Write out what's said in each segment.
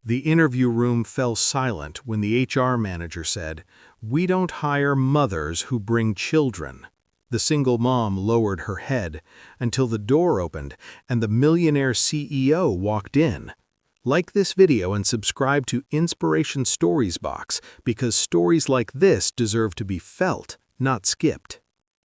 The interview room fell silent when the HR manager said, "We don't hire mothers who bring children." The single mom lowered her head until the door opened and the Millionaire CEO walked in. Like this video and subscribe to Inspiration Stories Box because stories like this deserve to be felt, not skipped.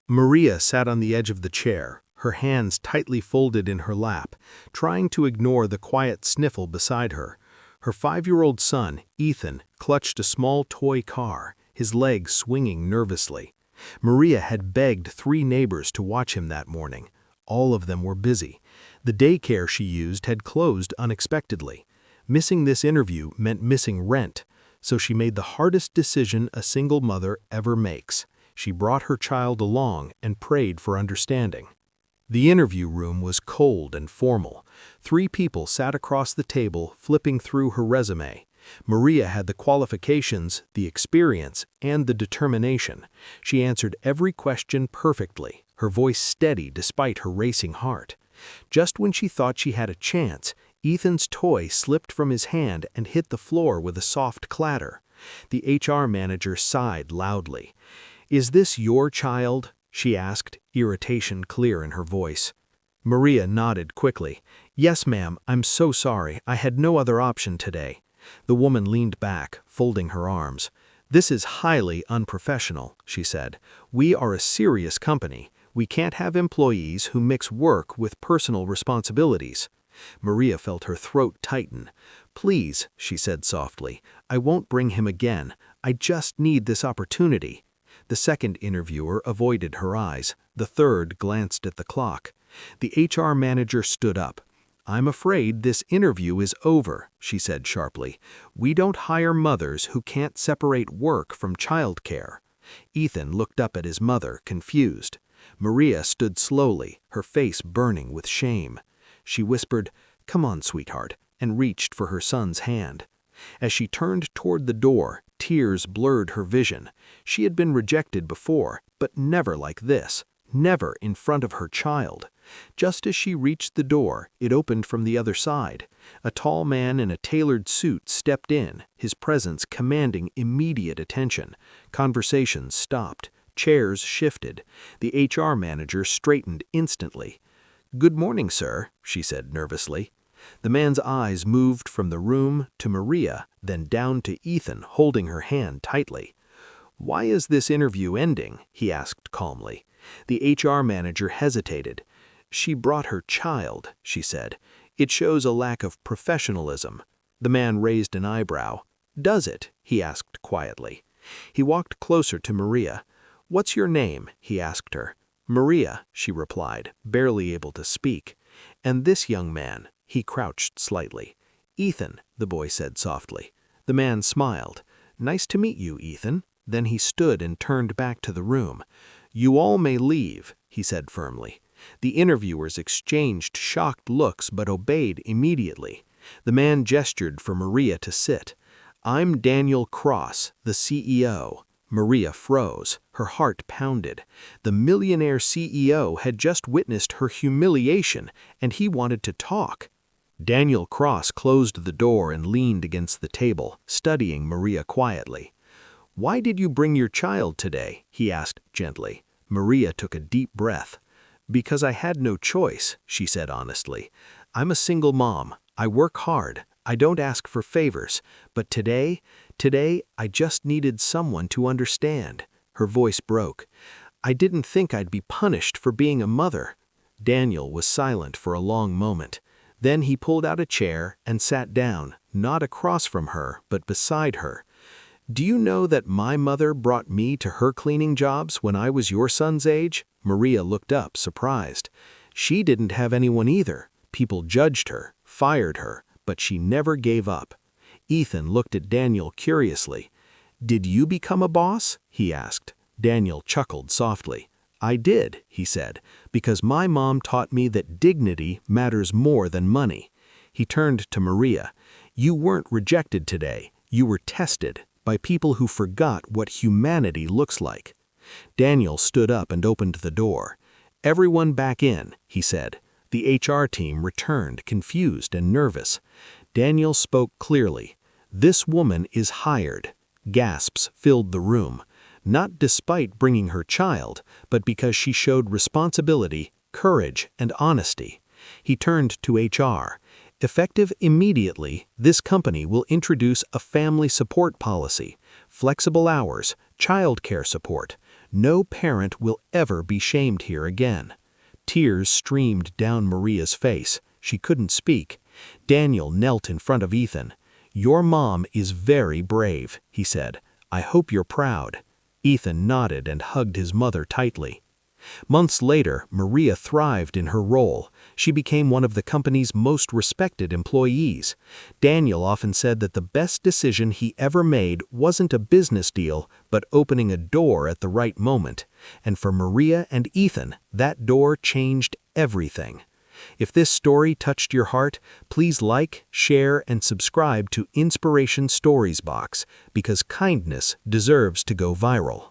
Maria sat on the edge of the chair, her hands tightly folded in her lap, trying to ignore the quiet sniffle beside her. Her 5-year-old son, Ethan, clutched a small toy car, his legs swinging nervously. Maria had begged 3 neighbors to watch him that morning. All of them were busy. The daycare she used had closed unexpectedly. Missing this interview meant missing rent, so she made the hardest decision a single mother ever makes. She brought her child along and prayed for understanding. The interview room was cold and formal. 3 people sat across the table, flipping through her resume. Maria had the qualifications, the experience, and the determination. She answered every question perfectly, her voice steady despite her racing heart. Just when she thought she had a chance, Ethan's toy slipped from his hand and hit the floor with a soft clatter. The HR manager sighed loudly. "Is this your child?" she asked, irritation clear in her voice. Maria nodded quickly. "Yes, ma'am, I'm so sorry. I had no other option today." The woman leaned back, folding her arms. "This is highly unprofessional," she said. "We are a serious company. We can't have employees who mix work with personal responsibilities." Maria felt her throat tighten. "Please," she said softly, "I won't bring him again. I just need this opportunity." The second interviewer avoided her eyes. The third glanced at the clock. The HR manager stood up. "I'm afraid this interview is over," she said sharply. "We don't hire mothers who can't separate work from childcare." Ethan looked up at his mother, confused. Maria stood slowly, her face burning with shame. She whispered, "Come on, sweetheart," and reached for her son's hand. As she turned toward the door, tears blurred her vision. She had been rejected before, but never like this, never in front of her child. Just as she reached the door, it opened from the other side. A tall man in a tailored suit stepped in, his presence commanding immediate attention. Conversations stopped. Chairs shifted. The HR manager straightened instantly. "Good morning, sir," she said nervously. The man's eyes moved from the room to Maria, then down to Ethan, holding her hand tightly. "Why is this interview ending?" he asked calmly. The HR manager hesitated. "She brought her child," she said. "It shows a lack of professionalism." The man raised an eyebrow. "Does it?" he asked quietly. He walked closer to Maria. "What's your name?" he asked her. "Maria," she replied, barely able to speak. "And this young man?" He crouched slightly. "Ethan," the boy said softly. The man smiled. "Nice to meet you, Ethan." Then he stood and turned back to the room. "You all may leave," he said firmly. The interviewers exchanged shocked looks but obeyed immediately. The man gestured for Maria to sit. "I'm Daniel Cross, the CEO." Maria froze. Her heart pounded. The Millionaire CEO had just witnessed her humiliation, and he wanted to talk. Daniel Cross closed the door and leaned against the table, studying Maria quietly. "Why did you bring your child today?" he asked gently. Maria took a deep breath. "Because I had no choice," she said honestly. "I'm a single mom. I work hard. I don't ask for favors. But today, I just needed someone to understand." Her voice broke. "I didn't think I'd be punished for being a mother." Daniel was silent for a long moment. Then he pulled out a chair and sat down, not across from her, but beside her. "Do you know that my mother brought me to her cleaning jobs when I was your son's age?" Maria looked up, surprised. "She didn't have anyone either. People judged her, fired her, but she never gave up." Ethan looked at Daniel curiously. "Did you become a boss?" he asked. Daniel chuckled softly. "I did," he said, "because my mom taught me that dignity matters more than money." He turned to Maria. "You weren't rejected today. You were tested by people who forgot what humanity looks like." Daniel stood up and opened the door. "Everyone back in," he said. The HR team returned, confused and nervous. Daniel spoke clearly. "This woman is hired." Gasps filled the room, not despite bringing her child, but because she showed responsibility, courage, and honesty. He turned to HR. "Effective immediately, this company will introduce a family support policy, flexible hours, childcare support. No parent will ever be shamed here again." Tears streamed down Maria's face. She couldn't speak. Daniel knelt in front of Ethan. "Your mom is very brave," he said. "I hope you're proud." Ethan nodded and hugged his mother tightly. Months later, Maria thrived in her role. She became one of the company's most respected employees. Daniel often said that the best decision he ever made wasn't a business deal, but opening a door at the right moment. And for Maria and Ethan, that door changed everything. If this story touched your heart, please like, share, and subscribe to Inspiration Stories Box, because kindness deserves to go viral.